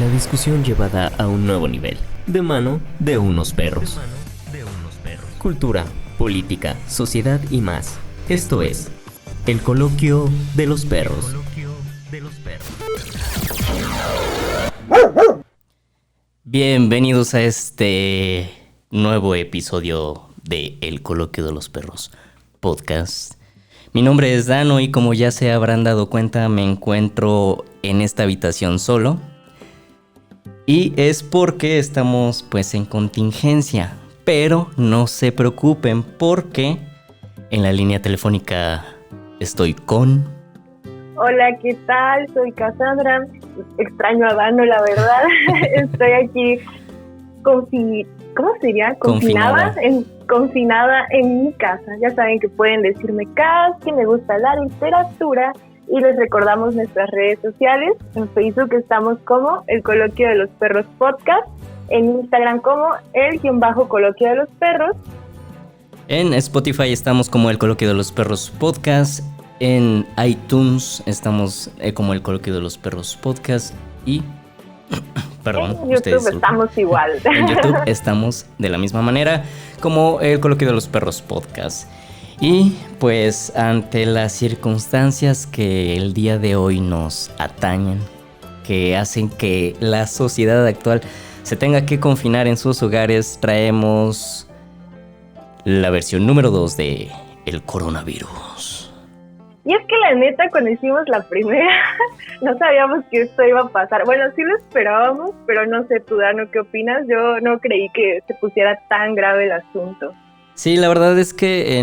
La discusión llevada a un nuevo nivel, de mano de unos perros. Cultura, política, sociedad y más. Esto es El Coloquio de los Perros. Bienvenidos a este nuevo episodio de El Coloquio de los Perros podcast. Mi nombre es Dano y como ya se habrán dado cuenta, me encuentro en esta habitación solo. Y es porque estamos pues en contingencia. Pero no se preocupen porque en la línea telefónica estoy con... Hola, ¿qué tal? Soy Cassandra. Extraño a Dano, la verdad. Estoy aquí ¿cómo se diría? Confinada en mi casa. Ya saben que pueden decirme Cas, que me gusta la literatura. Y les recordamos nuestras redes sociales. En Facebook estamos como El Coloquio de los Perros Podcast. En Instagram como el_Coloquio de los Perros. En Spotify estamos como El Coloquio de los Perros Podcast. En iTunes estamos como El Coloquio de los Perros Podcast. Y... perdón. En YouTube estamos igual. En YouTube estamos de la misma manera como El Coloquio de los Perros Podcast. Y pues ante las circunstancias que el día de hoy nos atañen, que hacen que la sociedad actual se tenga que confinar en sus hogares, traemos la versión número 2 de el coronavirus. Y es que la neta, cuando hicimos la primera, no sabíamos que esto iba a pasar. Bueno, sí lo esperábamos, pero no sé, tú, Dano, ¿qué opinas? Yo no creí que se pusiera tan grave el asunto. Sí, la verdad es que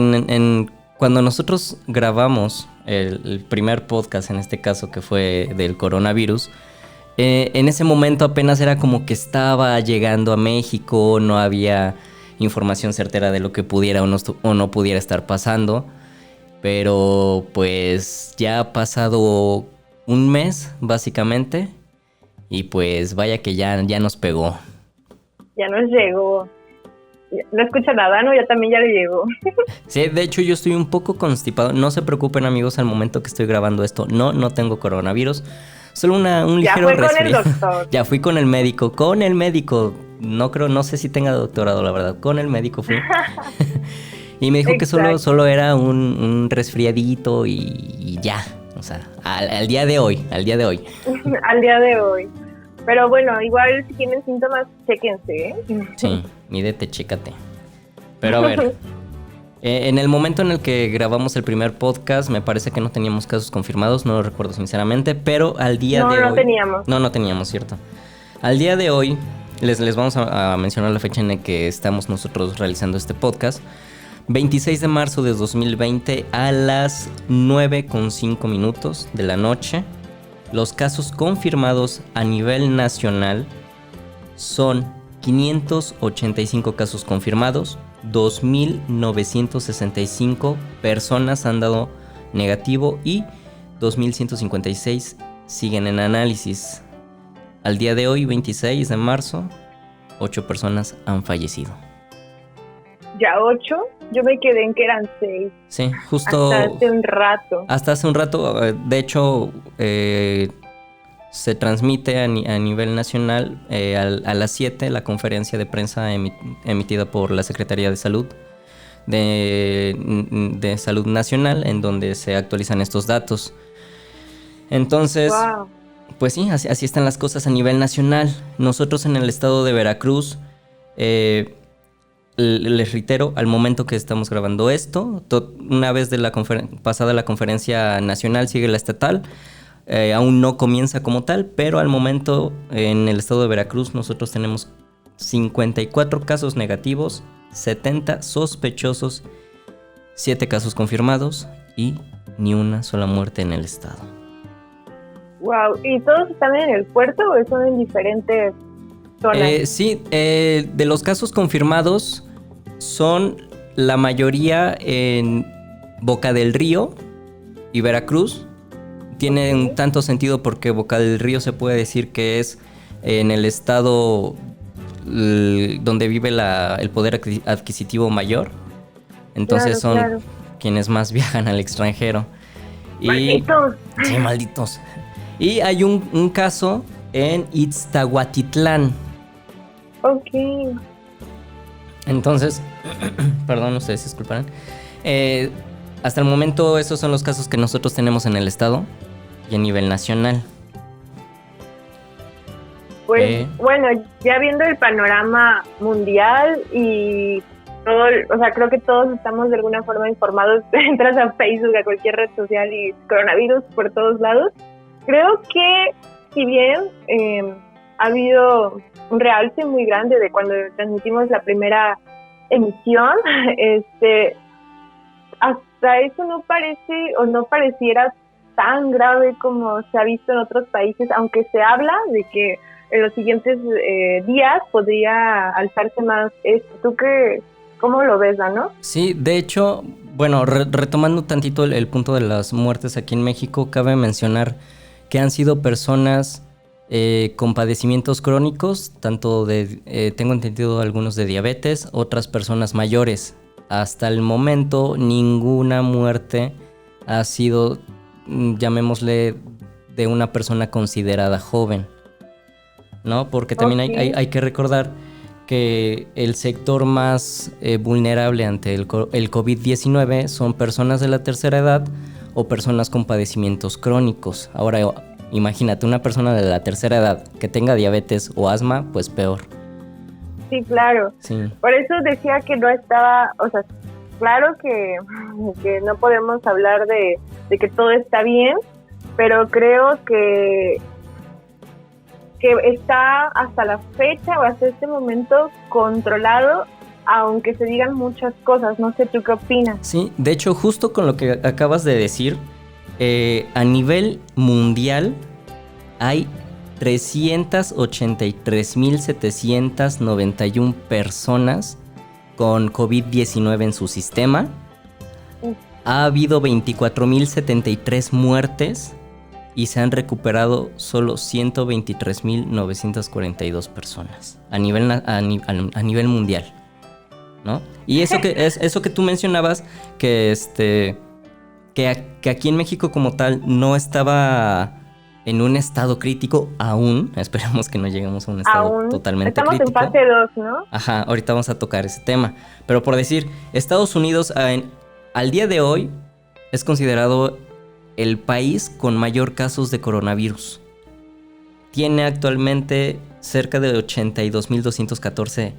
cuando nosotros grabamos el primer podcast, en este caso que fue del coronavirus, en ese momento apenas era como que estaba llegando a México, no había información certera de lo que pudiera o no pudiera estar pasando, pero pues ya ha pasado un mes básicamente y pues vaya que ya nos pegó. Ya nos llegó. No escucha nada, ¿no? También ya le llegó. Sí, de hecho yo estoy un poco constipado. No se preocupen, amigos, al momento que estoy grabando esto. No tengo coronavirus. Solo un ligero resfriado. Ya fue con el doctor. Ya fui con el médico. No sé si tenga doctorado, la verdad. Con el médico fui. Y me dijo que solo era un resfriadito y ya. O sea, al día de hoy. Al día de hoy. Pero bueno, igual si tienen síntomas, chéquense, ¿eh? Sí, mídete, chécate. Pero a ver, en el momento en el que grabamos el primer podcast, me parece que no teníamos casos confirmados, no lo recuerdo sinceramente, pero al día de hoy... No teníamos. No teníamos, cierto. Al día de hoy, les vamos a mencionar la fecha en la que estamos nosotros realizando este podcast. 26 de marzo de 2020 a las 9:05 de la noche. Los casos confirmados a nivel nacional son 585 casos confirmados, 2.965 personas han dado negativo y 2.156 siguen en análisis. Al día de hoy, 26 de marzo, 8 personas han fallecido. ¿Ya 8? Yo me quedé en que eran 6. Sí, justo... Hasta hace un rato. De hecho, se transmite a nivel nacional a las 7 la conferencia de prensa emitida por la Secretaría de Salud de Salud Nacional, en donde se actualizan estos datos. Entonces, wow. Pues sí, así están las cosas a nivel nacional. Nosotros en el estado de Veracruz... les reitero, al momento que estamos grabando esto, una vez de pasada la conferencia nacional sigue la estatal, aún no comienza como tal, pero al momento en el estado de Veracruz nosotros tenemos 54 casos negativos, 70 sospechosos, 7 casos confirmados y ni una sola muerte en el estado. Wow, ¿y todos están en el puerto o son en diferentes zonas? Sí, de los casos confirmados son la mayoría en Boca del Río y Veracruz. Tiene un tanto sentido porque Boca del Río se puede decir que es en el estado donde vive el poder adquisitivo mayor. Entonces claro. Quienes más viajan al extranjero. ¡Malditos! Sí, malditos. Y hay un caso en Ixtahuatitlán. Ok. Entonces, perdón, ustedes disculparán. Hasta el momento esos son los casos que nosotros tenemos en el estado y a nivel nacional. Pues bueno, ya viendo el panorama mundial y todo, o sea, creo que todos estamos de alguna forma informados. Entras a Facebook, a cualquier red social y coronavirus por todos lados. Creo que si bien ha habido un realce muy grande de cuando transmitimos la primera emisión, hasta eso no parece o no pareciera tan grave como se ha visto en otros países, aunque se habla de que en los siguientes días podría alzarse más esto. ¿Tú cómo lo ves, Dano? Sí, de hecho, bueno, retomando tantito el punto de las muertes aquí en México, cabe mencionar que han sido personas con padecimientos crónicos, tanto tengo entendido algunos de diabetes, otras personas mayores. Hasta el momento ninguna muerte ha sido, llamémosle, de una persona considerada joven, ¿no? Porque también hay que recordar que el sector más vulnerable ante el COVID-19 son personas de la tercera edad o personas con padecimientos crónicos. Ahora, imagínate una persona de la tercera edad que tenga diabetes o asma, pues peor. Sí, claro. Sí. Por eso decía que no estaba, o sea, claro que no podemos hablar de que todo está bien, pero creo que está hasta la fecha o hasta este momento controlado, aunque se digan muchas cosas. No sé, ¿tú qué opinas? Sí, de hecho, justo con lo que acabas de decir, a nivel mundial hay 383.791 personas con COVID-19 en su sistema. Ha habido 24.073 muertes y se han recuperado solo 123.942 personas a nivel mundial, ¿no? Y eso que tú mencionabas, que aquí en México como tal no estaba en un estado crítico aún. Esperamos que no lleguemos a un estado totalmente estamos crítico. Estamos en fase 2, ¿no? Ajá, ahorita vamos a tocar ese tema. Pero por decir, Estados Unidos al día de hoy es considerado el país con mayor casos de coronavirus. Tiene actualmente cerca de 82.214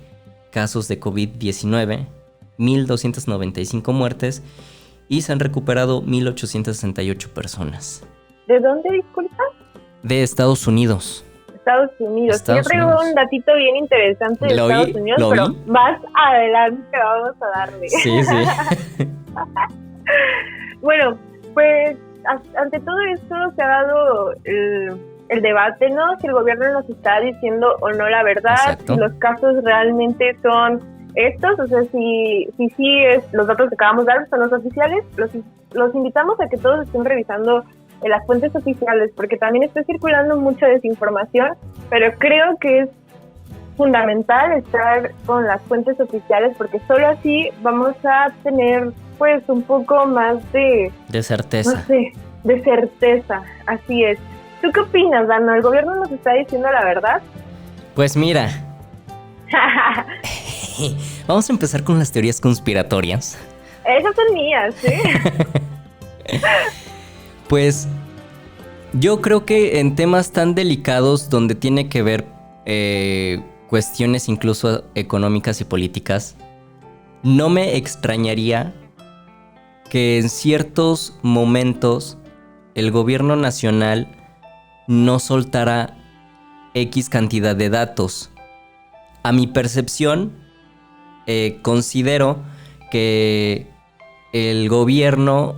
casos de COVID-19, 1.295 muertes y se han recuperado 1.868 personas. ¿De dónde, disculpa? De Estados Unidos. Estados Unidos. Yo traigo un datito bien interesante de Estados Unidos, pero más adelante vamos a darle. Sí. Bueno, pues ante todo esto se ha dado el debate, ¿no? Si el gobierno nos está diciendo o no la verdad. Exacto. Si los casos realmente son estos, o sea, si los datos que acabamos de dar son los oficiales. Los invitamos a que todos estén revisando las fuentes oficiales, porque también está circulando mucha desinformación, pero creo que es fundamental estar con las fuentes oficiales, porque solo así vamos a tener pues un poco más de certeza. No sé, de certeza, así es. ¿Tú qué opinas, Dano? ¿El gobierno nos está diciendo la verdad? Pues mira, vamos a empezar con las teorías conspiratorias. Esas son mías, ¿sí? Pues yo creo que en temas tan delicados donde tiene que ver cuestiones incluso económicas y políticas, no me extrañaría que en ciertos momentos el gobierno nacional no soltara X cantidad de datos. A mi percepción, considero que el gobierno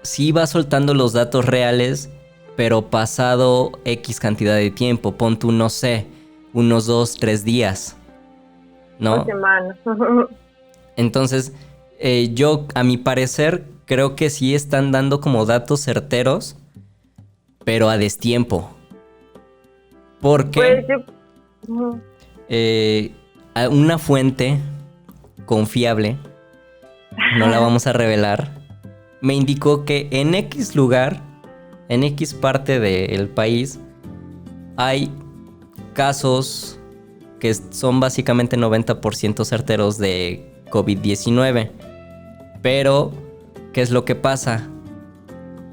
sí va soltando los datos reales, pero pasado X cantidad de tiempo, pon tú, no sé, unos 2-3 días, ¿no? 2 semanas. Entonces, yo, a mi parecer, creo que sí están dando como datos certeros, pero a destiempo. Porque una fuente confiable, no la vamos a revelar, me indicó que en X lugar, en X parte del país, hay casos que son básicamente 90% certeros de COVID-19. Pero, ¿qué es lo que pasa?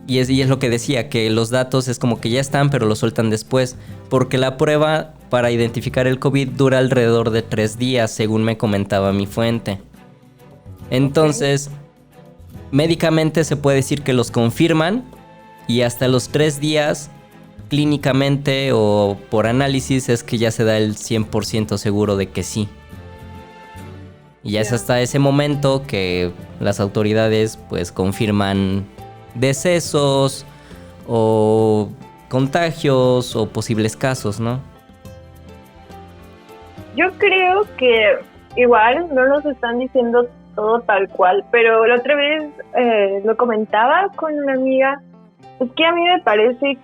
Y es lo que decía, que los datos es como que ya están, pero los sueltan después. Porque la prueba para identificar el COVID dura alrededor de 3 días, según me comentaba mi fuente. Entonces, médicamente se puede decir que los confirman y hasta los 3 días, clínicamente o por análisis, es que ya se da el 100% seguro de que sí. Y ya es hasta ese momento que las autoridades pues confirman decesos o contagios o posibles casos, ¿no? Yo creo que igual no nos están diciendo todo tal cual, pero la otra vez lo comentaba con una amiga, es que a mí me parece,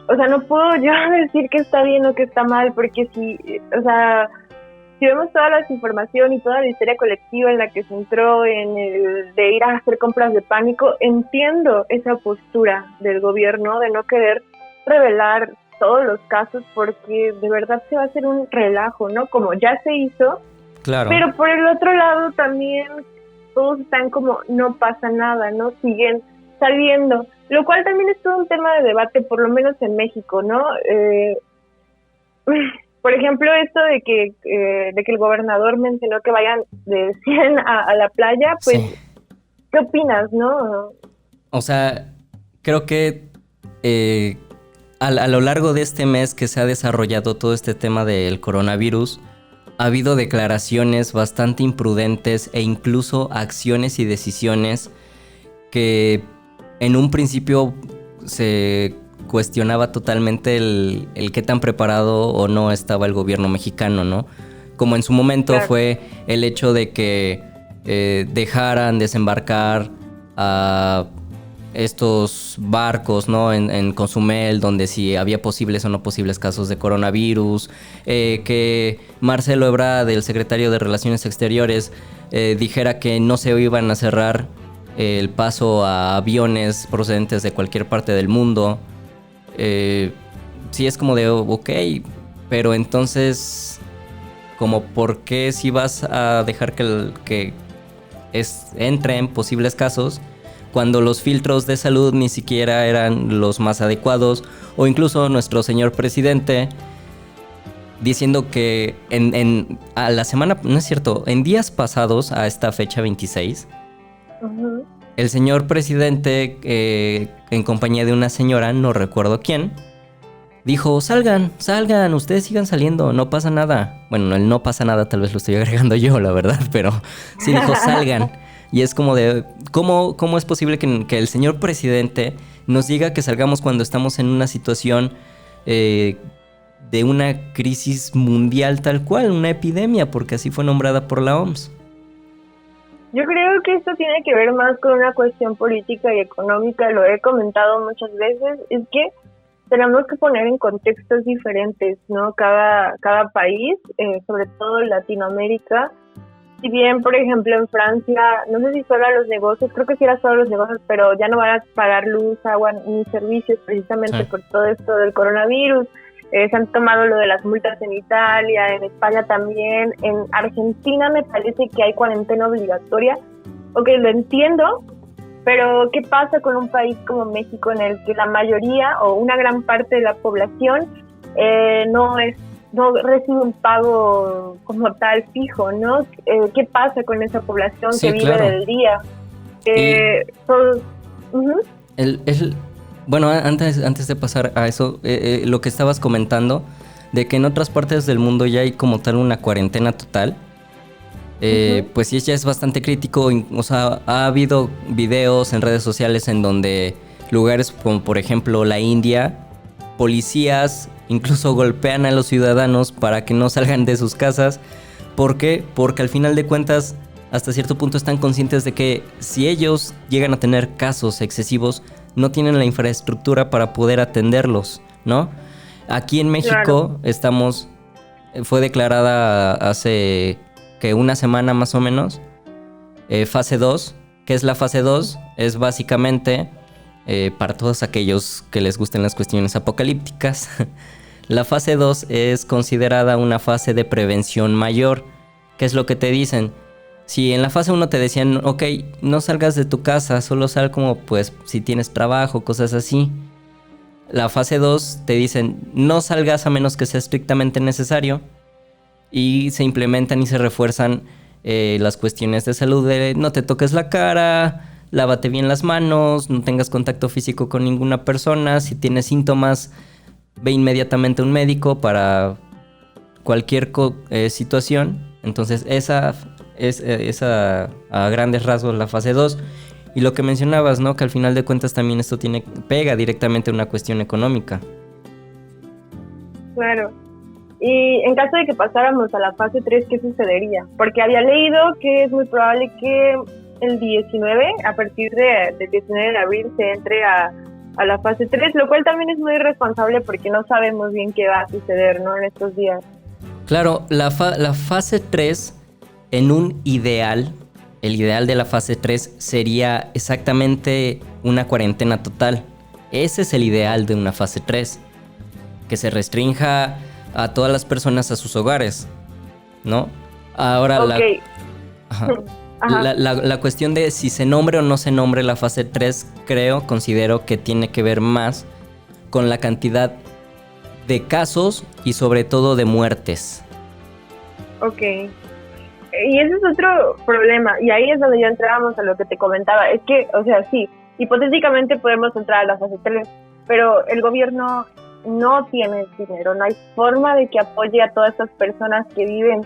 o sea, no puedo yo decir que está bien o que está mal, porque si, o sea, si vemos toda la información y toda la histeria colectiva en la que se entró en el de ir a hacer compras de pánico, entiendo esa postura del gobierno de no querer revelar todos los casos porque de verdad se va a hacer un relajo, ¿no? Como ya se hizo, claro. Pero por el otro lado también todos están como no pasa nada, ¿no? Siguen saliendo, lo cual también es todo un tema de debate, por lo menos en México, ¿no? Por ejemplo, esto de que el gobernador mencionó que vayan de 100 a la playa, pues, sí. ¿Qué opinas, no? O sea, creo que a lo largo de este mes que se ha desarrollado todo este tema del coronavirus, ha habido declaraciones bastante imprudentes e incluso acciones y decisiones que en un principio se cuestionaba totalmente el qué tan preparado o no estaba el gobierno mexicano, ¿no? Como en su momento fue el hecho de que dejaran desembarcar a estos barcos, ¿no? En Cozumel, donde si había posibles o no posibles casos de coronavirus, que Marcelo Ebrard, el secretario de Relaciones Exteriores, dijera que no se iban a cerrar el paso a aviones procedentes de cualquier parte del mundo. Sí es como de, ok, pero entonces, como ¿por qué si vas a dejar que entren posibles casos cuando los filtros de salud ni siquiera eran los más adecuados? O incluso nuestro señor presidente diciendo que a la semana, no es cierto, en días pasados a esta fecha 26, uh-huh. El señor presidente, en compañía de una señora, no recuerdo quién, dijo, salgan, ustedes sigan saliendo, no pasa nada. Bueno, el no pasa nada tal vez lo estoy agregando yo, la verdad, pero sí dijo, salgan. Y es como de, ¿cómo es posible que el señor presidente nos diga que salgamos cuando estamos en una situación de una crisis mundial tal cual, una epidemia, porque así fue nombrada por la OMS? Yo creo que esto tiene que ver más con una cuestión política y económica, lo he comentado muchas veces, es que tenemos que poner en contextos diferentes, ¿no? Cada país, sobre todo en Latinoamérica. Si bien, por ejemplo, en Francia, no sé si solo a los negocios, creo que sí era solo a los negocios, pero ya no van a pagar luz, agua ni servicios precisamente por todo esto del coronavirus. Se han tomado lo de las multas en Italia, en España también, en Argentina me parece que hay cuarentena obligatoria. Ok, lo entiendo, pero ¿qué pasa con un país como México en el que la mayoría o una gran parte de la población no recibe un pago como tal fijo, ¿no? ¿Qué pasa con esa población que vive del día? Bueno, antes de pasar a eso, lo que estabas comentando, de que en otras partes del mundo ya hay como tal una cuarentena total, pues sí, ya es bastante crítico. O sea, ha habido videos en redes sociales en donde lugares como por ejemplo la India, policías incluso golpean a los ciudadanos para que no salgan de sus casas. ¿Por qué? Porque al final de cuentas, hasta cierto punto están conscientes de que si ellos llegan a tener casos excesivos, no tienen la infraestructura para poder atenderlos, ¿no? Aquí en México fue declarada hace que una semana más o menos, fase 2. ¿Qué es la fase 2? Es básicamente, para todos aquellos que les gusten las cuestiones apocalípticas, La fase 2 es considerada una fase de prevención mayor. ¿Qué es lo que te dicen? Si en la fase 1 te decían, ok, no salgas de tu casa, solo sal como pues si tienes trabajo, cosas así. La fase 2 te dicen, no salgas a menos que sea estrictamente necesario. Y se implementan y se refuerzan las cuestiones de salud de no te toques la cara, lávate bien las manos, no tengas contacto físico con ninguna persona. Si tienes síntomas, ve inmediatamente a un médico para cualquier situación. Entonces esa es a grandes rasgos la fase 2. Y lo que mencionabas, ¿no? Que al final de cuentas también esto pega directamente a una cuestión económica. Claro. Y en caso de que pasáramos a la fase 3, ¿qué sucedería? Porque había leído que es muy probable que el 19, a partir del 19 de abril, se entre a la fase 3, lo cual también es muy irresponsable porque no sabemos bien qué va a suceder, ¿no? En estos días. Claro, la fase 3, en un ideal, el ideal de la fase 3 sería exactamente una cuarentena total. Ese es el ideal de una fase 3, que se restrinja a todas las personas a sus hogares, ¿no? Ahora okay. La cuestión de si se nombre o no se nombre la fase 3, considero que tiene que ver más con la cantidad de casos y sobre todo de muertes. Ok. Y ese es otro problema, y ahí es donde ya entrábamos a lo que te comentaba. Es que, o sea, sí, hipotéticamente podemos entrar a la fase 3, pero el gobierno no tiene dinero, no hay forma de que apoye a todas estas personas que viven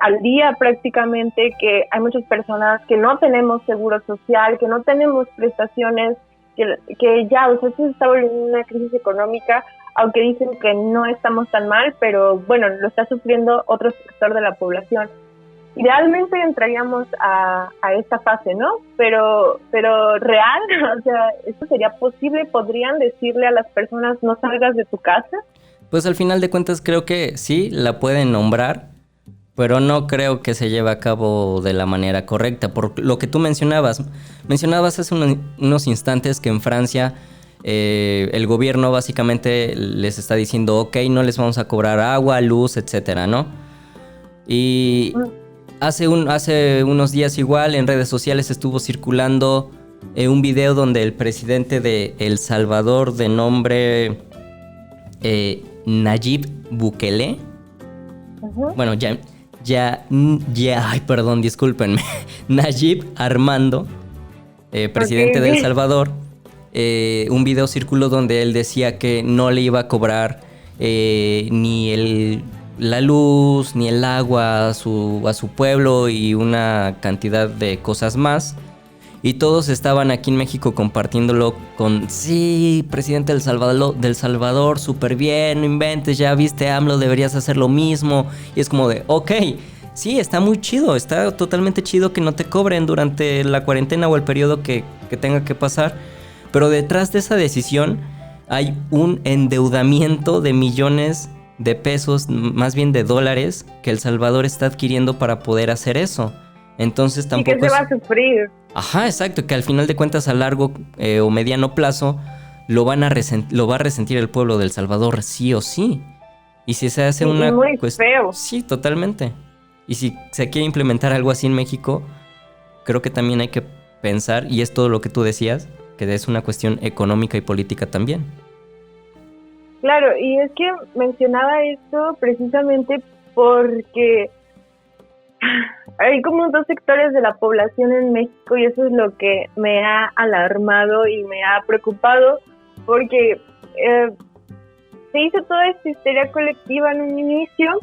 al día prácticamente, que hay muchas personas que no tenemos seguro social, que no tenemos prestaciones, que ya, o sea, se está volviendo una crisis económica, aunque dicen que no estamos tan mal, pero bueno, lo está sufriendo otro sector de la población. Idealmente entraríamos a esta fase, ¿no? Pero real, o sea, ¿esto sería posible? ¿Podrían decirle a las personas no salgas de tu casa? Pues al final de cuentas creo que sí, la pueden nombrar, pero no creo que se lleve a cabo de la manera correcta. Por lo que tú mencionabas hace unos instantes que en Francia el gobierno básicamente les está diciendo, ok, no les vamos a cobrar agua, luz, etcétera, ¿no? Y hace unos días igual en redes sociales estuvo circulando un video donde el presidente de El Salvador, de nombre Nayib Bukele, bueno, ay, perdón, discúlpenme, Nayib Armando, presidente de El Salvador, un video circuló donde él decía que no le iba a cobrar ni la luz ni el agua a su pueblo y una cantidad de cosas más. Y todos estaban aquí en México compartiéndolo con, sí, presidente del Salvador, súper bien, no inventes, ya viste AMLO, deberías hacer lo mismo. Y es como de, ok, sí, está muy chido, está totalmente chido que no te cobren durante la cuarentena o el periodo que tenga que pasar. Pero detrás de esa decisión hay un endeudamiento de millones de pesos, más bien de dólares, que El Salvador está adquiriendo para poder hacer eso. Entonces tampoco... Y que se va a sufrir. Ajá, exacto, que al final de cuentas a largo o mediano plazo lo va a resentir el pueblo de El Salvador sí o sí. Y si se hace una cuestión... Sí, totalmente. Y si se quiere implementar algo así en México, creo que también hay que pensar, y es todo lo que tú decías, que es una cuestión económica y política también. Claro, y es que mencionaba esto precisamente porque hay como dos sectores de la población en México y eso es lo que me ha alarmado y me ha preocupado porque se hizo toda esta histeria colectiva en un inicio,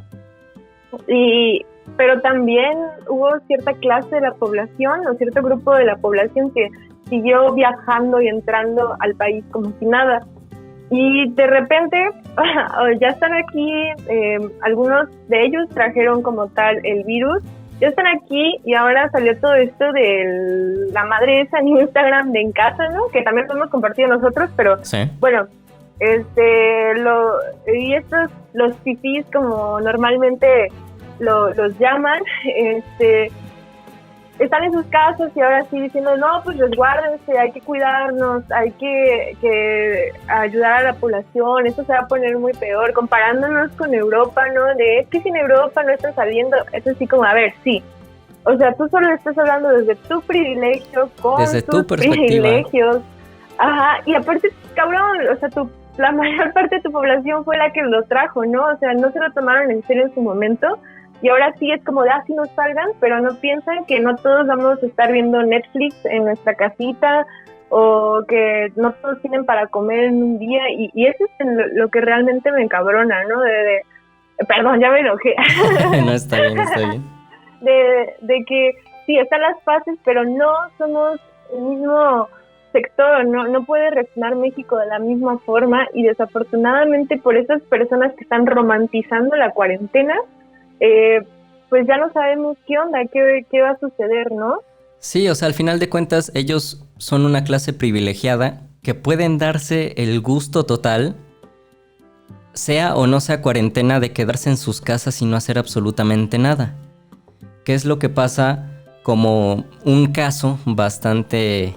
pero también hubo cierta clase de la población o cierto grupo de la población que siguió viajando y entrando al país como si nada. Y de repente ya están aquí, algunos de ellos trajeron como tal el virus, ya están aquí y ahora salió todo esto de la madre esa en Instagram de En Casa, ¿no? Que también lo hemos compartido nosotros, pero sí. Bueno, y estos, los fifís como normalmente los llaman, están en sus casas y ahora sí diciendo, no, pues resguárdense, hay que cuidarnos, hay que ayudar a la población, esto se va a poner muy peor, comparándonos con Europa, ¿no? De, es que si en Europa no están saliendo, es así como, a ver, sí. O sea, tú solo estás hablando desde tu privilegio, con desde tus tu perspectiva. privilegios. Ajá, y aparte, cabrón, o sea, la mayor parte de tu población fue la que lo trajo, ¿no? O sea, no se lo tomaron en serio en su momento. Y ahora sí es como de así no salgan, pero no piensan que no todos vamos a estar viendo Netflix en nuestra casita o que no todos tienen para comer en un día. Y eso es lo que realmente me encabrona, ¿no? Perdón, ya me enojé. No, está bien, está bien. De que sí, están las fases, pero no somos el mismo sector, no puede reaccionar México de la misma forma y desafortunadamente por esas personas que están romantizando la cuarentena, pues ya no sabemos qué onda, qué va a suceder, ¿no? Sí, o sea, al final de cuentas, ellos son una clase privilegiada que pueden darse el gusto total, sea o no sea cuarentena, de quedarse en sus casas y no hacer absolutamente nada. ¿Qué es lo que pasa? Como un caso bastante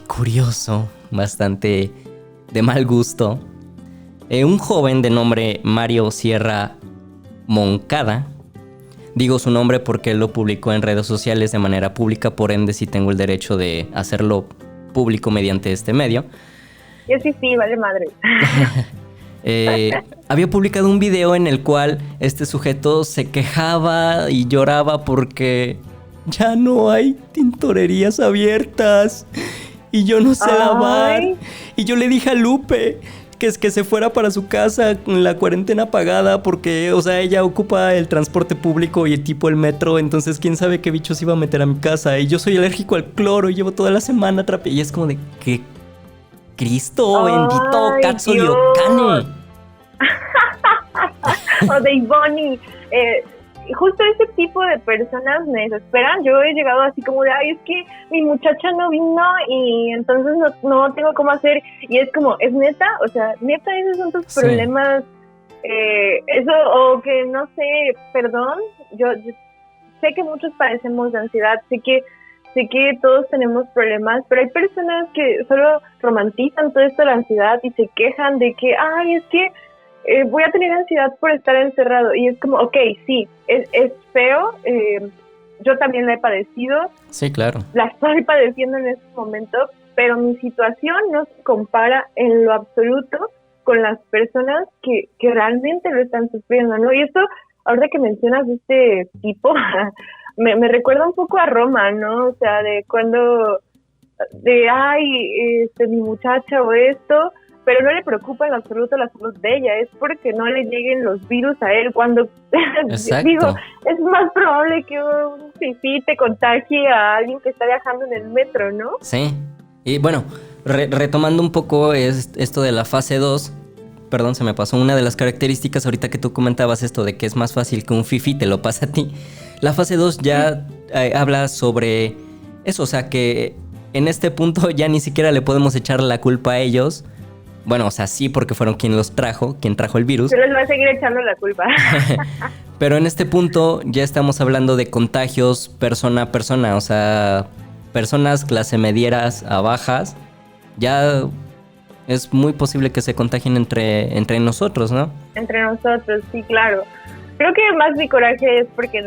curioso, bastante de mal gusto. Un joven de nombre Mario Sierra Moncada, digo su nombre porque él lo publicó en redes sociales de manera pública, por ende sí tengo el derecho de hacerlo público mediante este medio. Yo sí, vale madre. Había publicado un video en el cual este sujeto se quejaba y lloraba porque ya no hay tintorerías abiertas y yo no sé lavar. Y yo le dije a Lupe que es que se fuera para su casa con la cuarentena pagada porque, o sea, ella ocupa el transporte público y el tipo el metro, entonces quién sabe qué bichos iba a meter a mi casa. Y yo soy alérgico al cloro y llevo toda la semana y es como de que Cristo bendito, Katsu de Okane. O de Ivoni. Justo ese tipo de personas me desesperan. Yo he llegado así como de, ay, es que mi muchacha no vino y entonces no tengo cómo hacer. Y es como, ¿es neta? O sea, neta, esos son tus problemas. Eso, o que no sé, perdón, yo sé que muchos padecemos de ansiedad, sé que todos tenemos problemas, pero hay personas que solo romantizan todo esto de la ansiedad y se quejan de que, ay, es que voy a tener ansiedad por estar encerrado. Y es como, ok, sí, es feo, yo también la he padecido. Sí, claro. La estoy padeciendo en este momento, pero mi situación no se compara en lo absoluto con las personas que realmente lo están sufriendo, ¿no? Y esto, ahora que mencionas este tipo, me recuerda un poco a Roma, ¿no? O sea, de cuando, mi muchacha o esto, pero no le preocupa en absoluto la salud de ella, es porque no le lleguen los virus a él. Cuando digo, es más probable que un fifí te contagie a alguien que está viajando en el metro, ¿no? Sí, y bueno, retomando un poco esto de la fase 2, perdón, se me pasó una de las características ahorita que tú comentabas esto de que es más fácil que un fifí te lo pase a ti. La fase 2 ya habla sobre eso, o sea que en este punto ya ni siquiera le podemos echar la culpa a ellos. Bueno, o sea, sí, porque fueron quien trajo el virus. Yo les voy a seguir echando la culpa. Pero en este punto ya estamos hablando de contagios persona a persona, o sea, personas clase medieras a bajas, ya es muy posible que se contagien entre nosotros, ¿no? Entre nosotros, sí, claro. Creo que más mi coraje es porque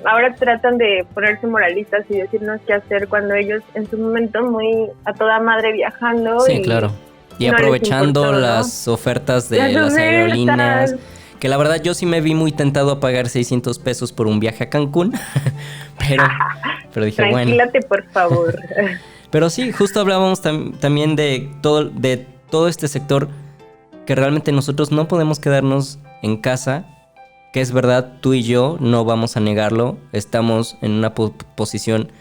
ahora tratan de ponerse moralistas y decirnos qué hacer cuando ellos en su momento muy a toda madre viajando. Sí, claro. Y no aprovechando importó, ¿no? Las ofertas de las aerolíneas. Que la verdad yo sí me vi muy tentado a pagar 600 pesos por un viaje a Cancún. pero dije, tranquilate, por favor. Pero sí, justo hablábamos también de todo este sector que realmente nosotros no podemos quedarnos en casa. Que es verdad, tú y yo no vamos a negarlo. Estamos en una posición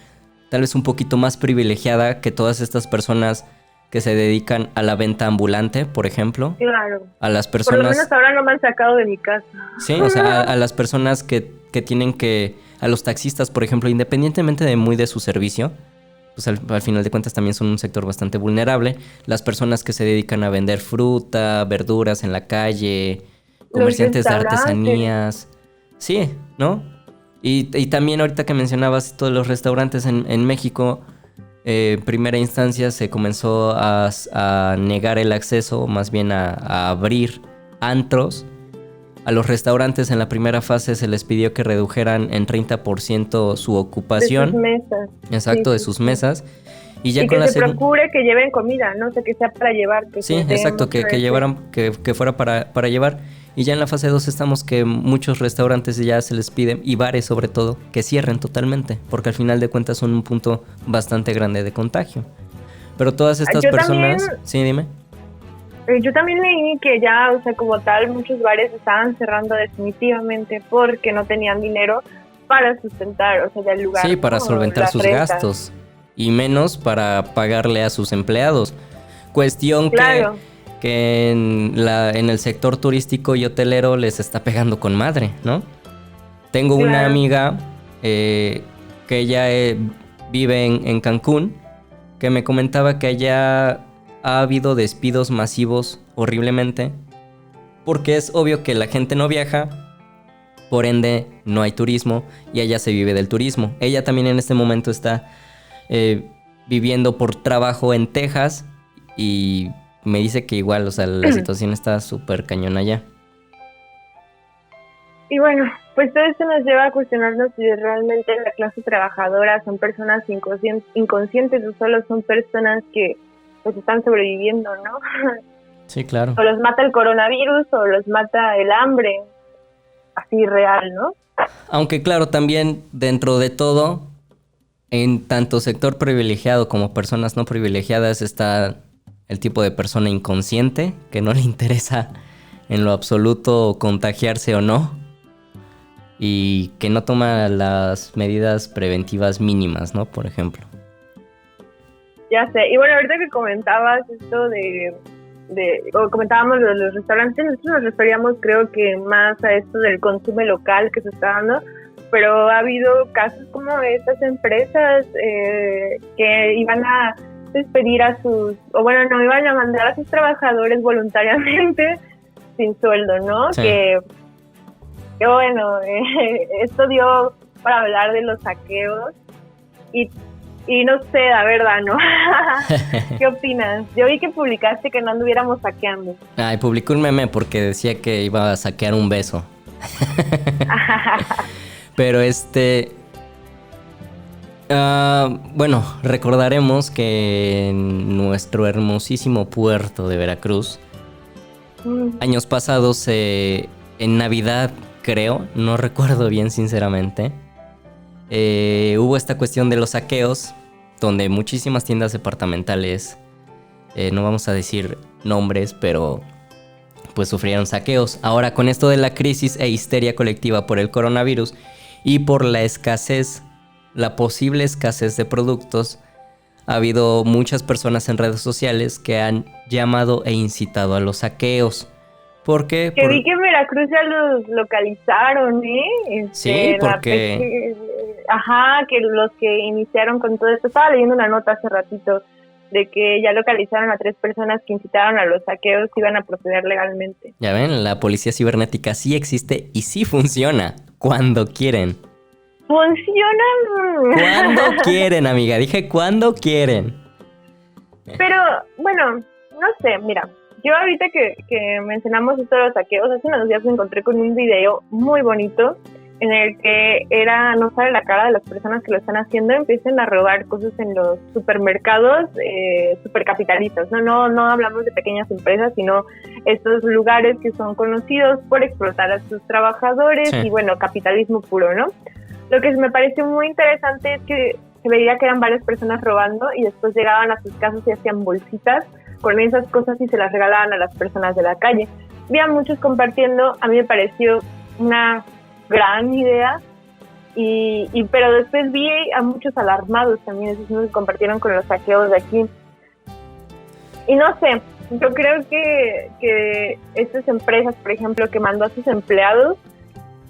tal vez un poquito más privilegiada que todas estas personas que se dedican a la venta ambulante, por ejemplo. Claro. A las personas... Por lo menos ahora no me han sacado de mi casa. Sí, o sea, a las personas que tienen que... A los taxistas, por ejemplo, independientemente de su servicio, pues al final de cuentas también son un sector bastante vulnerable. Las personas que se dedican a vender fruta, verduras en la calle, comerciantes de artesanías. Sí, ¿no? Y también ahorita que mencionabas todos los restaurantes en México, en primera instancia se comenzó a negar el acceso, más bien a abrir antros. A los restaurantes en la primera fase se les pidió que redujeran en 30% su ocupación. De sus mesas. Exacto, Sí, de sí, sus sí. mesas. Y ya Y con que la se procure que lleven comida, ¿no? O sea, que sea para llevar. Que Sí, se dé exacto, mucho que llevaran, que fuera para llevar. Y ya en la fase 2 estamos que muchos restaurantes ya se les pide, y bares sobre todo, que cierren totalmente, porque al final de cuentas son un punto bastante grande de contagio. Pero todas estas Yo personas... también, Sí, dime. yo también leí que ya, o sea, como tal, muchos bares estaban cerrando definitivamente porque no tenían dinero para sustentar, o sea, ya el lugar, Sí, para ¿no? solventar Las sus rentas. gastos. Y menos para pagarle a sus empleados. Cuestión Claro. que en el sector turístico y hotelero les está pegando con madre, ¿no? Tengo una Claro. amiga que ella vive en Cancún, que me comentaba que allá ha habido despidos masivos horriblemente, porque es obvio que la gente no viaja, por ende no hay turismo y allá se vive del turismo. Ella también en este momento está viviendo por trabajo en Texas y me dice que igual, o sea, la situación está súper cañona allá. Y bueno, pues todo esto nos lleva a cuestionarnos si realmente la clase trabajadora son personas inconscientes o solo son personas que pues están sobreviviendo, ¿no? Sí, claro. O los mata el coronavirus o los mata el hambre, así real, ¿no? Aunque claro, también dentro de todo, en tanto sector privilegiado como personas no privilegiadas está el tipo de persona inconsciente que no le interesa en lo absoluto contagiarse o no y que no toma las medidas preventivas mínimas, ¿no? Por ejemplo. Ya sé. Y bueno, ahorita que comentabas esto o comentábamos de los restaurantes, nosotros nos referíamos creo que más a esto del consumo local que se está dando, pero ha habido casos como estas empresas que iban a despedir o bueno, no, iban a mandar a sus trabajadores voluntariamente sin sueldo, ¿no? Sí. Que bueno, esto dio para hablar de los saqueos y no sé, la verdad, ¿no? ¿Qué opinas? Yo vi que publicaste que no anduviéramos saqueando. Ay, publicó un meme porque decía que iba a saquear un beso. Pero bueno, recordaremos que en nuestro hermosísimo puerto de Veracruz, años pasados, en Navidad, creo, no recuerdo bien sinceramente, hubo esta cuestión de los saqueos, donde muchísimas tiendas departamentales, no vamos a decir nombres, pero pues sufrieron saqueos. Ahora, con esto de la crisis e histeria colectiva por el coronavirus y por la posible escasez de productos, ha habido muchas personas en redes sociales que han llamado e incitado a los saqueos. ¿Por qué? Que vi que en Veracruz ya los localizaron, ¿eh? Sí, porque... que los que iniciaron con todo esto, estaba leyendo una nota hace ratito de que ya localizaron a 3 personas que incitaron a los saqueos y iban a proceder legalmente. Ya ven, la policía cibernética sí existe y sí funciona cuando quieren. ¡Funciona! Cuando quieren, amiga, dije cuando quieren. Pero, bueno, no sé, mira, yo ahorita que mencionamos esto de los saqueos, hace unos días me encontré con un video muy bonito en el que no sale la cara de las personas que lo están haciendo, empiezan a robar cosas en los supermercados supercapitalistas, ¿no? No hablamos de pequeñas empresas, sino estos lugares que son conocidos por explotar a sus trabajadores, sí. Y bueno, capitalismo puro, ¿no? Lo que me pareció muy interesante es que se veía que eran varias personas robando y después llegaban a sus casas y hacían bolsitas con esas cosas y se las regalaban a las personas de la calle. Vi a muchos compartiendo, a mí me pareció una gran idea, pero después vi a muchos alarmados también, esos que compartieron con los saqueos de aquí. Y no sé, yo creo que estas empresas, por ejemplo, que mandó a sus empleados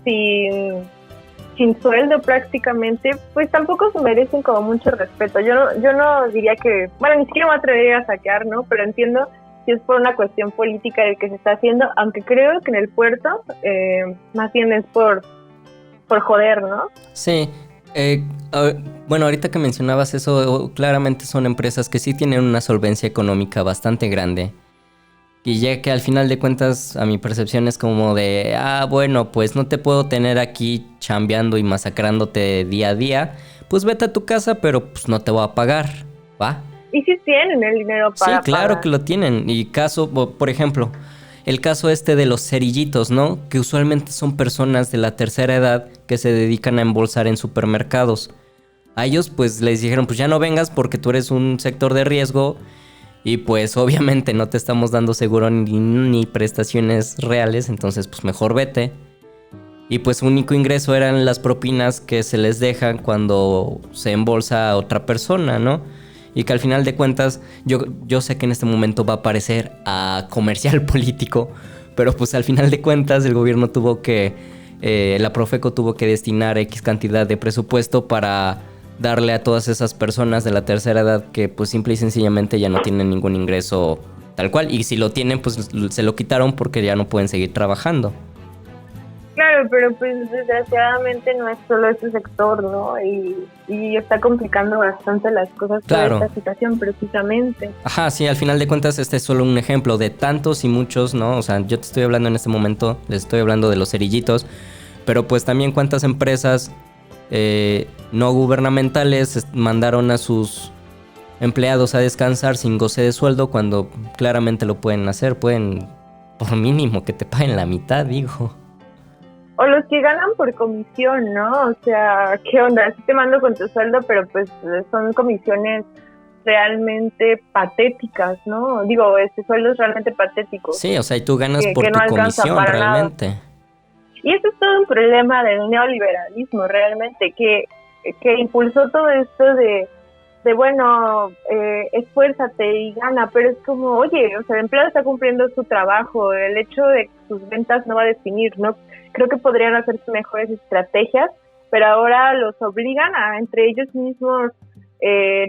sin sueldo prácticamente, pues tampoco se merecen como mucho respeto. Yo no diría que, bueno, ni siquiera me atrevería a saquear, ¿no? Pero entiendo si es por una cuestión política el que se está haciendo, aunque creo que en el puerto más bien es por por joder, ¿no? Sí. Bueno, ahorita que mencionabas eso, claramente son empresas que sí tienen una solvencia económica bastante grande. Y ya que al final de cuentas, a mi percepción es como de, bueno, pues no te puedo tener aquí chambeando y masacrándote día a día. Pues vete a tu casa, pero pues no te voy a pagar, ¿va? Y si tienen el dinero para Sí, claro pagar. que lo tienen. Y por ejemplo, el caso este de los cerillitos, ¿no? Que usualmente son personas de la tercera edad que se dedican a embolsar en supermercados. A ellos pues les dijeron, pues ya no vengas porque tú eres un sector de riesgo y pues obviamente no te estamos dando seguro ni prestaciones reales, entonces pues mejor vete. Y pues su único ingreso eran las propinas que se les dejan cuando se embolsa a otra persona, ¿no? Y que al final de cuentas, yo sé que en este momento va a parecer a comercial político, pero pues al final de cuentas el gobierno la Profeco tuvo que destinar X cantidad de presupuesto para darle a todas esas personas de la tercera edad que pues simple y sencillamente ya no tienen ningún ingreso tal cual. Y si lo tienen, pues se lo quitaron porque ya no pueden seguir trabajando. Claro, pero pues desgraciadamente no es solo ese sector, ¿no? Y está complicando bastante las cosas por esta situación precisamente. Ajá, sí, al final de cuentas este es solo un ejemplo de tantos y muchos, ¿no? O sea, yo te estoy hablando en este momento, les estoy hablando de los cerillitos, pero pues también cuántas empresas no gubernamentales mandaron a sus empleados a descansar sin goce de sueldo cuando claramente lo pueden hacer, pueden por mínimo que te paguen la mitad, digo. O los que ganan por comisión, ¿no? O sea, ¿qué onda? Sí te mando con tu sueldo, pero pues son comisiones realmente patéticas, ¿no? Digo, sueldos realmente patéticos. Sí, o sea, y tú ganas por tu comisión realmente. Nada. Y eso es todo un problema del neoliberalismo realmente, que impulsó todo esto de bueno, esfuérzate y gana, pero es como, oye, o sea, el empleado está cumpliendo su trabajo, el hecho de que sus ventas no va a definir, ¿no? Creo que podrían hacerse mejores estrategias, pero ahora los obligan a entre ellos mismos,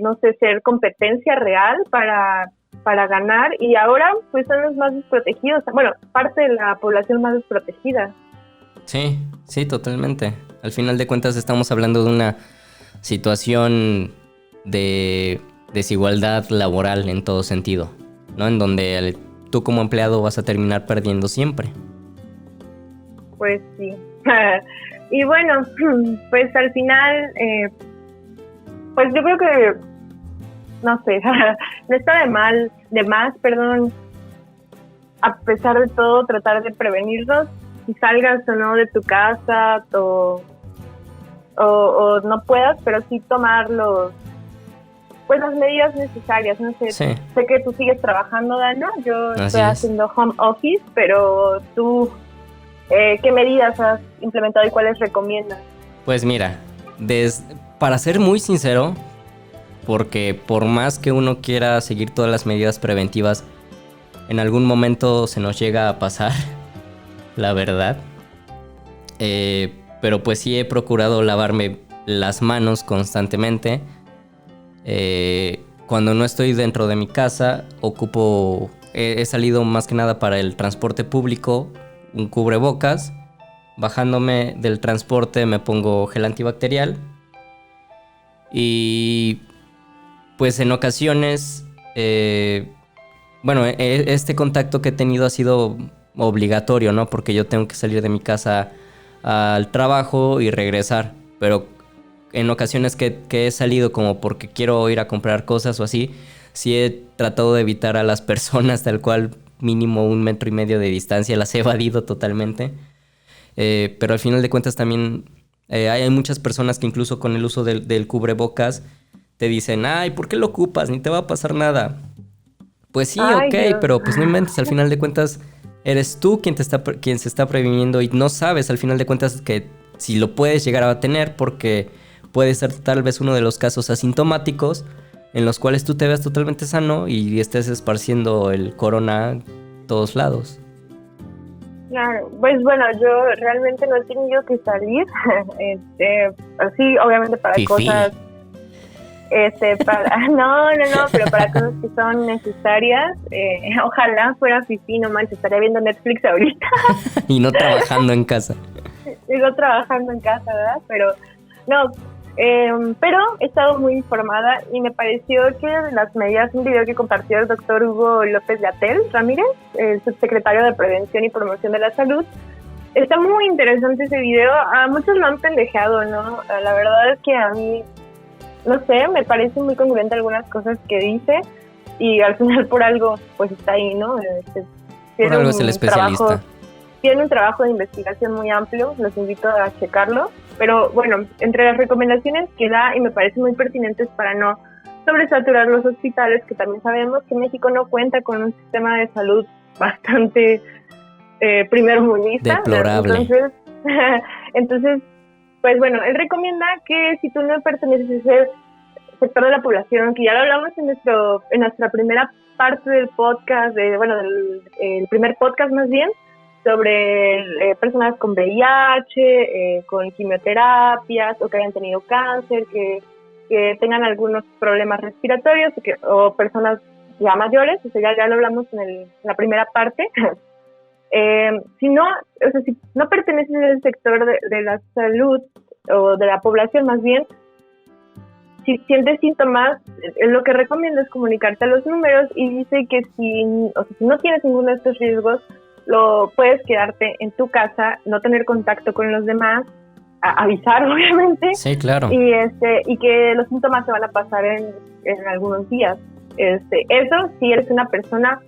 no sé, ser competencia real para ganar, y ahora pues son los más desprotegidos, bueno, parte de la población más desprotegida. Sí, totalmente. Al final de cuentas estamos hablando de una situación de desigualdad laboral en todo sentido, ¿no? En donde tú como empleado vas a terminar perdiendo siempre. Pues sí. Y bueno, pues al final, pues yo creo que, no sé, no está de más, a pesar de todo, tratar de prevenirlos, si salgas o no de tu casa o no puedas, pero sí tomar las medidas necesarias, no sé. Sí. Sé que tú sigues trabajando, Dana, yo estoy haciendo home office, pero tú, ¿qué medidas has implementado y cuáles recomiendas? Pues mira, para ser muy sincero, porque por más que uno quiera seguir todas las medidas preventivas, en algún momento se nos llega a pasar, la verdad. Pero pues sí he procurado lavarme las manos constantemente. Cuando no estoy dentro de mi casa, he salido más que nada para el transporte público, un cubrebocas. Bajándome del transporte me pongo gel antibacterial. Y pues en ocasiones, este contacto que he tenido ha sido obligatorio, ¿no? Porque yo tengo que salir de mi casa al trabajo y regresar, pero en ocasiones que he salido como porque quiero ir a comprar cosas o así, sí he tratado de evitar a las personas tal cual, mínimo 1,5 metros de distancia, las he evadido totalmente. Pero al final de cuentas también hay muchas personas que incluso con el uso del cubrebocas te dicen, ay, ¿por qué lo ocupas? Ni te va a pasar nada. Pues sí, ok, Dios. Pero pues no inventes, al final de cuentas eres tú quien se está previniendo y no sabes al final de cuentas que si lo puedes llegar a tener, porque puede ser tal vez uno de los casos asintomáticos en los cuales tú te veas totalmente sano y estés esparciendo el corona a todos lados. Claro, pues bueno, yo realmente no he tenido que salir, así obviamente para Fifi. Cosas, pero para cosas que son necesarias, ojalá fuera Fifi, no manches, estaría viendo Netflix ahorita. Y no trabajando en casa. Sí, sigo trabajando en casa, ¿verdad? Pero no, pero he estado muy informada y me pareció que las medidas, un video que compartió el doctor Hugo López Gatell Ramírez, el subsecretario de Prevención y Promoción de la Salud, está muy interesante ese video. A muchos lo han pendejeado, ¿no? La verdad es que a mí, no sé, me parece muy congruente algunas cosas que dice y al final por algo pues está ahí, ¿no? Por algo es el especialista. Tiene un trabajo de investigación muy amplio, los invito a checarlo. Pero bueno, entre las recomendaciones que da y me parecen muy pertinentes para no sobresaturar los hospitales, que también sabemos que México no cuenta con un sistema de salud bastante primermundista. Deplorable. Entonces, pues bueno, él recomienda que si tú no perteneces a ese sector de la población, que ya lo hablamos en nuestra primera parte del podcast, el primer podcast más bien, sobre personas con VIH, con quimioterapias o que hayan tenido cáncer, que tengan algunos problemas respiratorios o personas ya mayores, ya lo hablamos en la primera parte. Si no perteneces al sector de la salud o de la población más bien, si sientes síntomas, lo que recomiendo es comunicarte a los números y dice que si no tienes ninguno de estos riesgos, lo puedes quedarte en tu casa, no tener contacto con los demás, avisar obviamente. Sí, claro. Y que los síntomas se van a pasar en algunos días. Eso si eres una persona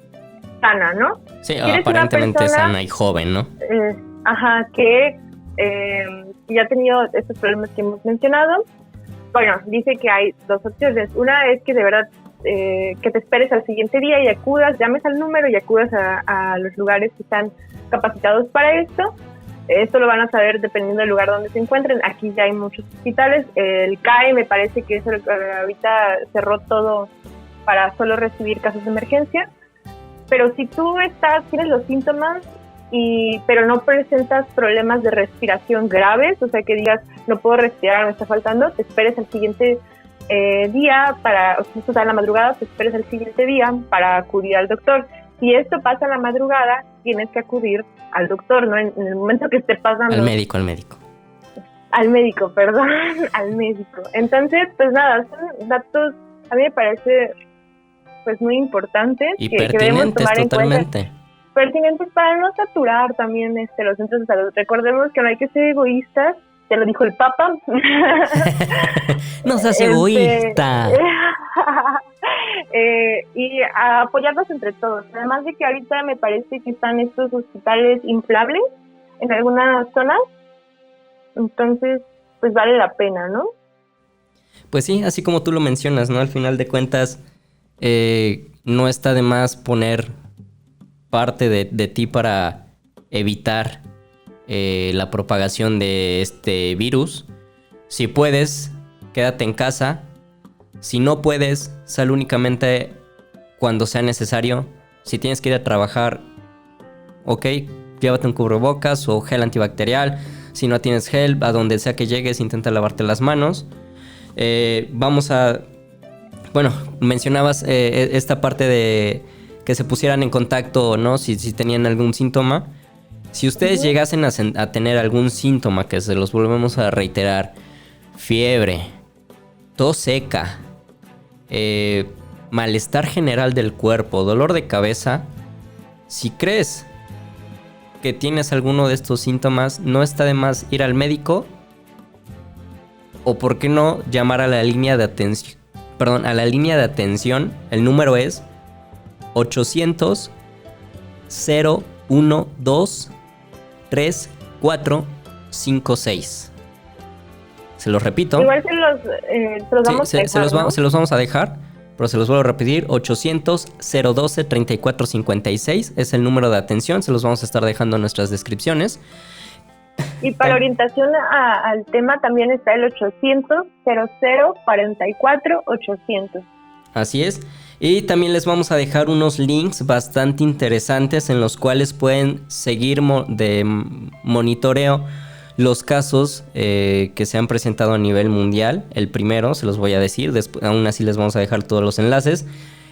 sana, ¿no? Sí, aparentemente sana y joven, ¿no? Que ya ha tenido estos problemas que hemos mencionado. Bueno, dice que hay dos opciones. Una es que de verdad que te esperes al siguiente día y llames al número y acudas a los lugares que están capacitados para esto. Esto lo van a saber dependiendo del lugar donde se encuentren. Aquí ya hay muchos hospitales. El CAE me parece que eso ahorita cerró todo para solo recibir casos de emergencia. Pero si tú tienes los síntomas, pero no presentas problemas de respiración graves, o sea que digas, no puedo respirar, me está faltando, te esperes al siguiente día esto está en la madrugada, te esperes al siguiente día para acudir al doctor. Si esto pasa en la madrugada, tienes que acudir al doctor, ¿no? En el momento que esté pasando. Al médico. Al médico. Entonces, pues nada, son datos, a mí me parece pues muy importantes y que debemos tomar totalmente en cuenta. Pertinentes para no saturar también los centros de salud. Recordemos que no hay que ser egoístas, ya lo dijo el Papa. No seas egoísta. Y a apoyarnos entre todos. Además de que ahorita me parece que están estos hospitales inflables en algunas zonas. Entonces, pues vale la pena, ¿no? Pues sí, así como tú lo mencionas, ¿no? Al final de cuentas, no está de más poner parte de ti para evitar la propagación de este virus. Si puedes, quédate en casa. Si no puedes, sal únicamente cuando sea necesario. Si tienes que ir a trabajar, ok, llévate un cubrebocas o gel antibacterial. Si no tienes gel, a donde sea que llegues, intenta lavarte las manos. Mencionabas esta parte de que se pusieran en contacto, ¿no? Si tenían algún síntoma. Si ustedes llegasen a tener algún síntoma, que se los volvemos a reiterar, fiebre, tos seca, malestar general del cuerpo, dolor de cabeza, si crees que tienes alguno de estos síntomas, no está de más ir al médico o, ¿por qué no, llamar a la línea de atención? A la línea de atención. El número es 800 012 3456. Se los repito. Igual se los vamos a dejar, pero se los vuelvo a repetir. 800 012 3456 es el número de atención. Se los vamos a estar dejando en nuestras descripciones. Y para orientación al tema también está el 800 0044 800. Así es. Y también les vamos a dejar unos links bastante interesantes en los cuales pueden seguir de monitoreo los casos que se han presentado a nivel mundial. El primero, se los voy a decir, aún así les vamos a dejar todos los enlaces,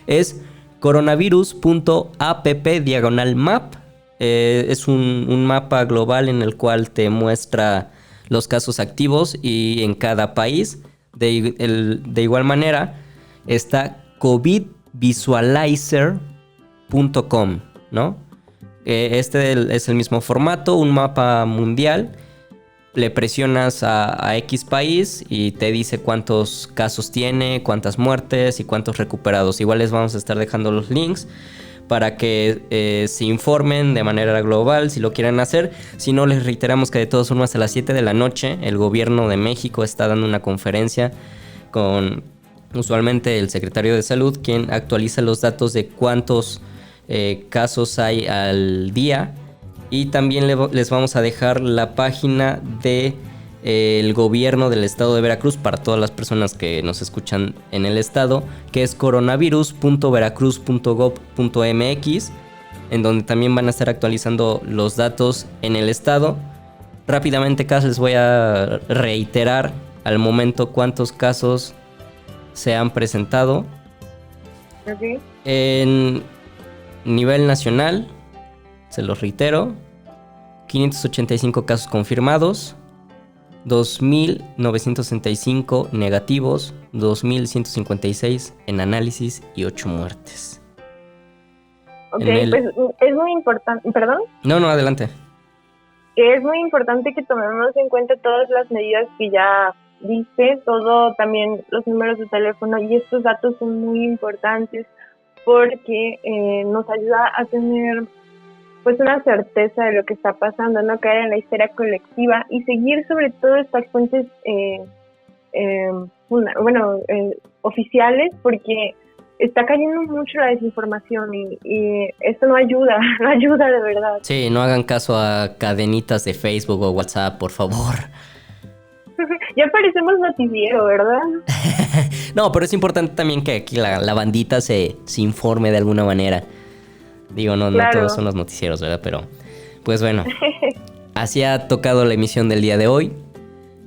es coronavirus.app/map. es un mapa global en el cual te muestra los casos activos y en cada país. De igual manera está covidvisualizer.com, ¿no? Este es el mismo formato, un mapa mundial. Le presionas a X país y te dice cuántos casos tiene, cuántas muertes y cuántos recuperados. Igual les vamos a estar dejando los links para que se informen de manera global si lo quieren hacer. Si no, les reiteramos que de todas formas a las 7 de la noche el gobierno de México está dando una conferencia con usualmente el secretario de Salud, quien actualiza los datos de cuántos casos hay al día. Y también les vamos a dejar la página del gobierno del estado de Veracruz para todas las personas que nos escuchan en el estado, que es coronavirus.veracruz.gov.mx, en donde también van a estar actualizando los datos en el estado. Rápidamente, les voy a reiterar al momento cuántos casos se han presentado. Okay. En nivel nacional, se los reitero, 585 casos confirmados, 2.965 negativos, 2.156 en análisis y 8 muertes. Ok, pues es muy importante, ¿perdón? No, adelante. Es muy importante que tomemos en cuenta todas las medidas que ya diste, todo, también los números de teléfono, y estos datos son muy importantes porque nos ayuda a tener pues una certeza de lo que está pasando, no caer en la histeria colectiva y seguir sobre todo estas fuentes oficiales, porque está cayendo mucho la desinformación y esto no ayuda de verdad. Sí, no hagan caso a cadenitas de Facebook o WhatsApp, por favor. Ya parecemos noticiero, ¿verdad? No, pero es importante también que aquí la bandita se informe de alguna manera. Digo, no todos son los noticieros, ¿verdad? Pero, pues bueno, así ha tocado la emisión del día de hoy,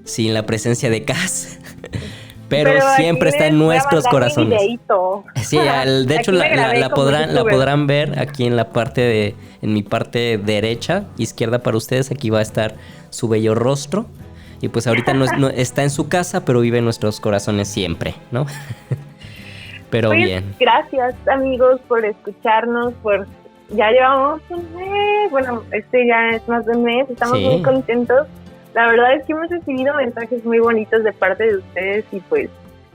sin la presencia de Cas, pero siempre está en nuestros corazones. Sí, de hecho la podrán ver aquí en en mi parte derecha, izquierda para ustedes. Aquí va a estar su bello rostro. Y pues ahorita no está en su casa, pero vive en nuestros corazones siempre, ¿no? Pero pues, bien. Gracias, amigos, por escucharnos, ya llevamos un mes, ya es más de un mes, estamos muy contentos. La verdad es que hemos recibido mensajes muy bonitos de parte de ustedes y pues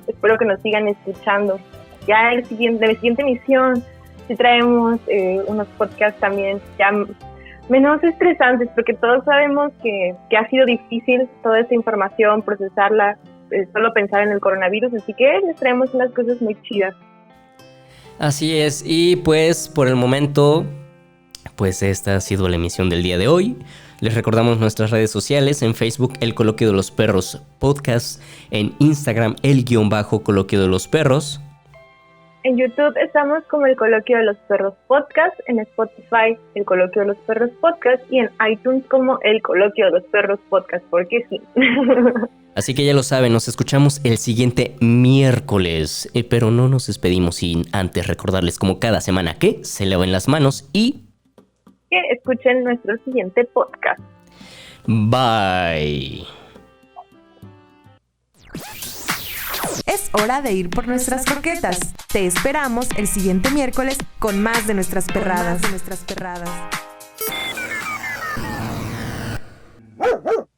espero que nos sigan escuchando. Ya en la siguiente emisión sí traemos unos podcasts también ya menos estresantes, porque todos sabemos que ha sido difícil toda esta información, procesarla, solo pensar en el coronavirus, así que les traemos unas cosas muy chidas. Así es, y pues por el momento, pues esta ha sido la emisión del día de hoy. Les recordamos nuestras redes sociales: en Facebook, El Coloquio de los Perros Podcast, en Instagram, _Coloquio de los Perros. En YouTube estamos como El Coloquio de los Perros Podcast, en Spotify El Coloquio de los Perros Podcast y en iTunes como El Coloquio de los Perros Podcast, porque sí. Así que ya lo saben, nos escuchamos el siguiente miércoles, pero no nos despedimos sin antes recordarles, como cada semana, que se laven las manos y que escuchen nuestro siguiente podcast. Bye. Es hora de ir por nuestras croquetas. Te esperamos el siguiente miércoles con más de nuestras perradas.